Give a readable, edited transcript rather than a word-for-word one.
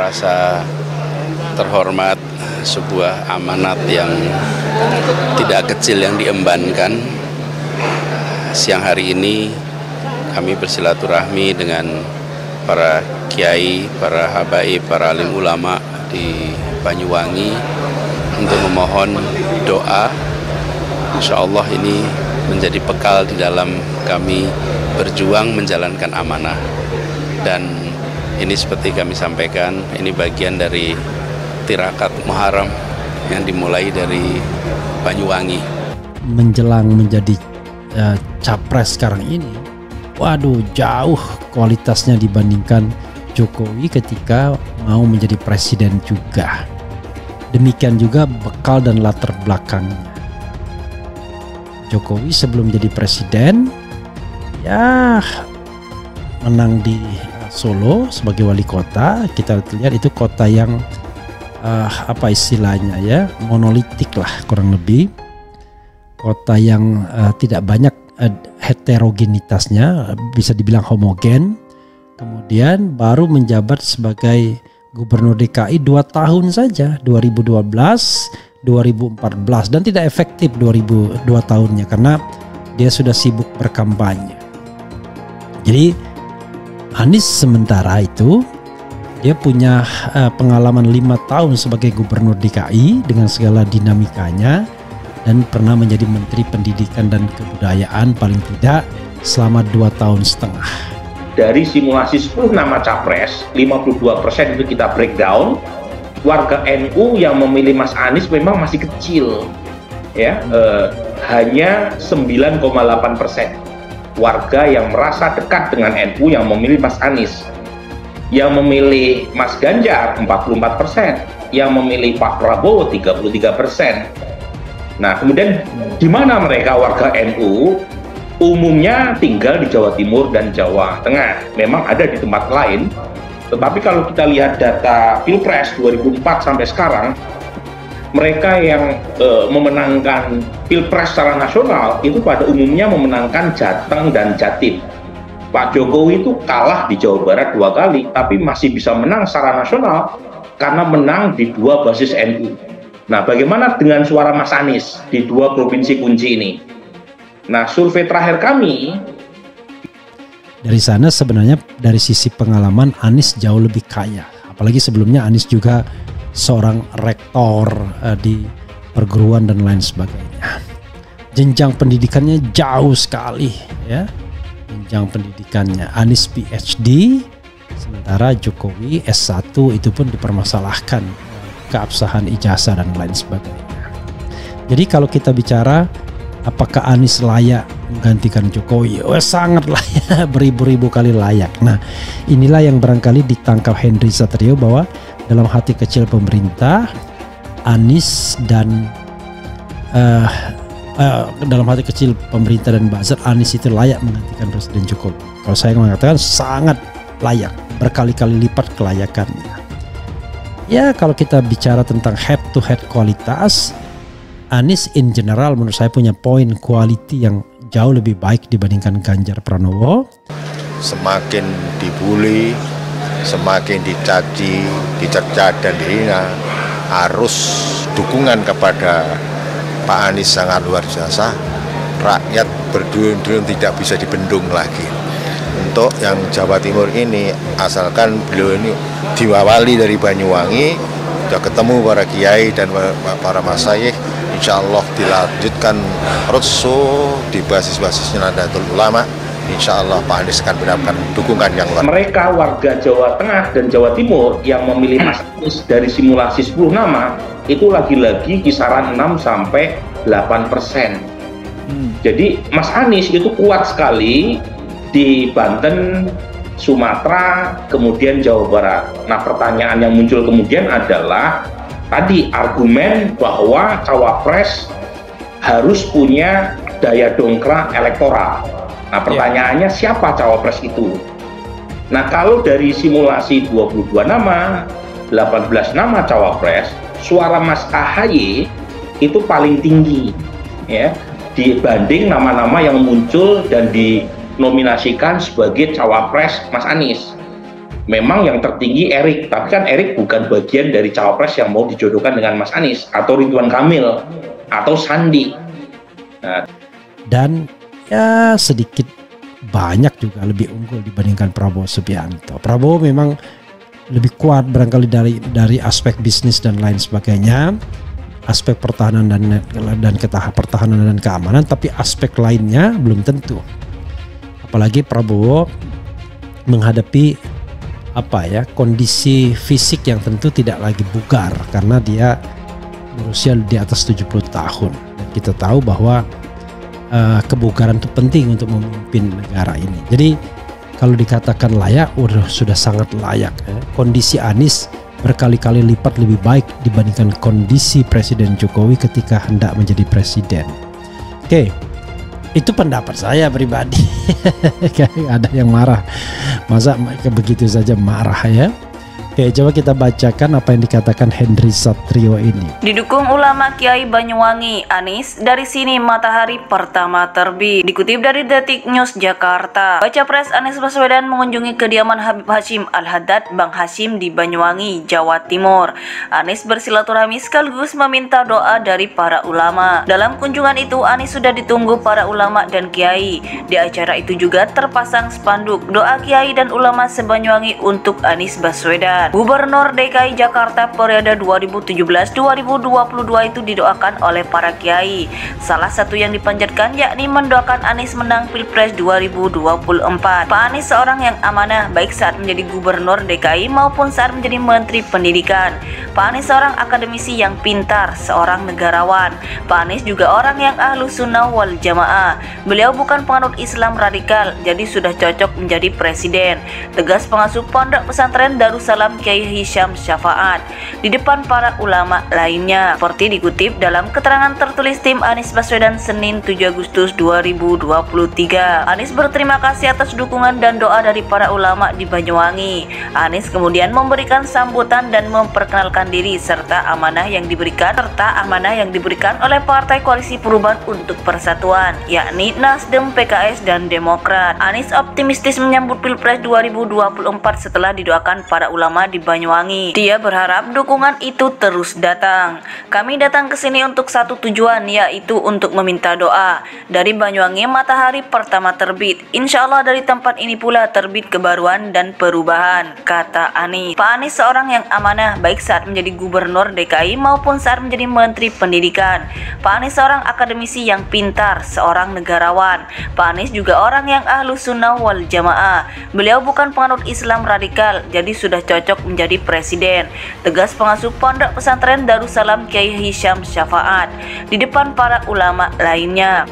Rasa terhormat, sebuah amanat yang tidak kecil yang diembankan. Siang hari ini kami bersilaturahmi dengan para kiai, para habaib, para alim ulama di Banyuwangi untuk memohon doa. Insya Allah ini menjadi bekal di dalam kami berjuang menjalankan amanah. Dan ini seperti kami sampaikan, ini bagian dari tirakat Muharram yang dimulai dari Banyuwangi. Menjelang menjadi capres sekarang ini, waduh jauh kualitasnya dibandingkan Jokowi ketika mau menjadi presiden juga. Demikian juga bekal dan latar belakangnya. Jokowi sebelum jadi presiden, ya menang di Solo sebagai wali kota. Kita lihat itu kota yang apa istilahnya ya, monolitik lah kurang lebih, kota yang tidak banyak heterogenitasnya, bisa dibilang homogen. Kemudian baru menjabat sebagai gubernur DKI 2 tahun saja, 2012 2014, dan tidak efektif 2002 tahunnya karena dia sudah sibuk berkampanye. Jadi Anies sementara itu dia punya pengalaman 5 tahun sebagai gubernur DKI dengan segala dinamikanya, dan pernah menjadi Menteri Pendidikan dan Kebudayaan paling tidak selama 2,5 tahun. Dari simulasi 10 nama capres, 52% itu kita breakdown. Warga NU yang memilih Mas Anies memang masih kecil, ya, hanya 9,8%. Warga yang merasa dekat dengan NU yang memilih Mas Anies. Yang memilih Mas Ganjar 44%, yang memilih Pak Prabowo 33%. Nah, kemudian di mana mereka warga NU? Umumnya tinggal di Jawa Timur dan Jawa Tengah. Memang ada di tempat lain, tetapi kalau kita lihat data Pilpres 2004 sampai sekarang, mereka yang memenangkan Pilpres secara nasional itu pada umumnya memenangkan Jateng dan Jatim. Pak Jokowi itu kalah di Jawa Barat 2 kali, tapi masih bisa menang secara nasional karena menang di 2 basis NU. Nah, bagaimana dengan suara Mas Anies di 2 provinsi kunci ini? Nah, survei terakhir kami dari sana sebenarnya dari sisi pengalaman Anies jauh lebih kaya. Apalagi sebelumnya Anies juga seorang rektor di perguruan dan lain sebagainya. Jenjang pendidikannya jauh sekali ya. Jenjang pendidikannya Anies PhD, sementara Jokowi S1 itu pun dipermasalahkan keabsahan ijazah dan lain sebagainya. Jadi kalau kita bicara apakah Anies layak menggantikan Jokowi? Oh, sangat layak, beribu-ribu kali layak. Nah, inilah yang barangkali ditangkap Henry Satrio bahwa dalam hati kecil pemerintah, Anies dan dalam hati kecil pemerintah dan buzzer, Anies itu layak menggantikan Presiden Jokowi. Kalau saya mengatakan sangat layak, berkali-kali lipat kelayakannya. Ya, kalau kita bicara tentang head to head kualitas, Anies in general menurut saya punya poin quality yang jauh lebih baik dibandingkan Ganjar Pranowo. Semakin dibully, semakin dicaci, dicerca dan dihina, harus dukungan kepada Pak Anies sangat luar biasa. Rakyat berduyun-duyun tidak bisa dibendung lagi. Untuk yang Jawa Timur ini, asalkan beliau ini diwawali dari Banyuwangi, sudah ketemu para kiai dan para masyayikh, insya Allah dilanjutkan roadshow di basis-basis Nahdlatul Ulama. Insya Allah Pak Anies akan mendapatkan dukungan yang luar. Mereka warga Jawa Tengah dan Jawa Timur yang memilih Mas Anies dari simulasi 10 nama itu lagi-lagi kisaran 6-8%. Jadi Mas Anies itu kuat sekali di Banten, Sumatera, kemudian Jawa Barat. Nah, pertanyaan yang muncul kemudian adalah tadi argumen bahwa cawapres harus punya daya dongkrak elektoral. Nah, pertanyaannya siapa cawapres itu? Nah, kalau dari simulasi 22 nama, 18 nama cawapres, suara Mas AHY itu paling tinggi ya dibanding nama-nama yang muncul dan dinominasikan sebagai cawapres Mas Anies. memang yang tertinggi Erik, tapi kan Erik bukan bagian dari cawapres yang mau dijodohkan dengan Mas Anies atau Ridwan Kamil atau Sandi. Nah, dan ya sedikit banyak juga lebih unggul dibandingkan Prabowo Subianto. Prabowo memang lebih kuat barangkali dari aspek bisnis dan lain sebagainya, aspek pertahanan dan pertahanan dan keamanan, tapi aspek lainnya belum tentu. Apalagi Prabowo menghadapi kondisi fisik yang tentu tidak lagi bugar karena dia berusia di atas 70 tahun. Dan kita tahu bahwa kebugaran itu penting untuk memimpin negara ini. Jadi kalau dikatakan layak, sudah sangat layak. Kondisi Anies berkali-kali lipat lebih baik dibandingkan kondisi Presiden Jokowi ketika hendak menjadi presiden. Oke, itu pendapat saya pribadi. Ada yang marah, masa begitu saja marah ya? Oke, coba kita bacakan apa yang dikatakan Henry Satrio ini. Didukung ulama Kiai Banyuwangi, Anies dari sini matahari pertama terbit. Dikutip dari Detik News Jakarta, Baca Pres Anies Baswedan mengunjungi kediaman Habib Hashim Al-Haddad Bang Hashim di Banyuwangi, Jawa Timur. Anies bersilaturahmi sekaligus meminta doa dari para ulama. Dalam kunjungan itu, Anies sudah ditunggu para ulama dan kiai. Di acara itu juga terpasang spanduk doa kiai dan ulama se-Banyuwangi untuk Anies Baswedan. Gubernur DKI Jakarta periode 2017-2022 itu didoakan oleh para kiai. Salah satu yang dipanjatkan yakni mendoakan Anies menang Pilpres 2024. Pak Anies seorang yang amanah baik saat menjadi Gubernur DKI maupun saat menjadi Menteri Pendidikan. Pak Anies seorang akademisi yang pintar, seorang negarawan. Pak Anies juga orang yang ahlu sunnah wal jamaah. Beliau bukan penganut Islam radikal, jadi sudah cocok menjadi presiden. Tegas pengasuh Pondok Pesantren Darussalam Kiai Hisham Syafaat di depan para ulama lainnya, seperti dikutip dalam keterangan tertulis tim Anies Baswedan Senin 7 Agustus 2023. Anies berterima kasih atas dukungan dan doa dari para ulama di Banyuwangi. Anies kemudian memberikan sambutan dan memperkenalkan diri serta amanah yang diberikan oleh Partai Koalisi Perubahan untuk Persatuan, yakni Nasdem, PKS, dan Demokrat. Anies optimistis menyambut Pilpres 2024 setelah didoakan para ulama di Banyuwangi. Dia berharap dukungan itu terus datang. Kami datang ke sini untuk satu tujuan, yaitu untuk meminta doa. Dari Banyuwangi matahari pertama terbit. Insya Allah dari tempat ini pula terbit kebaruan dan perubahan, kata Anies. Pak Anies seorang yang amanah baik saat menjadi Gubernur DKI maupun saat menjadi Menteri Pendidikan. Pak Anies seorang akademisi yang pintar, seorang negarawan. Pak Anies juga orang yang ahlu sunnah wal jamaah. Beliau bukan penganut Islam radikal, jadi sudah cocok menjadi presiden. Tegas pengasuh Pondok Pesantren Darussalam Kiai Hisham Syafaat di depan para ulama lainnya.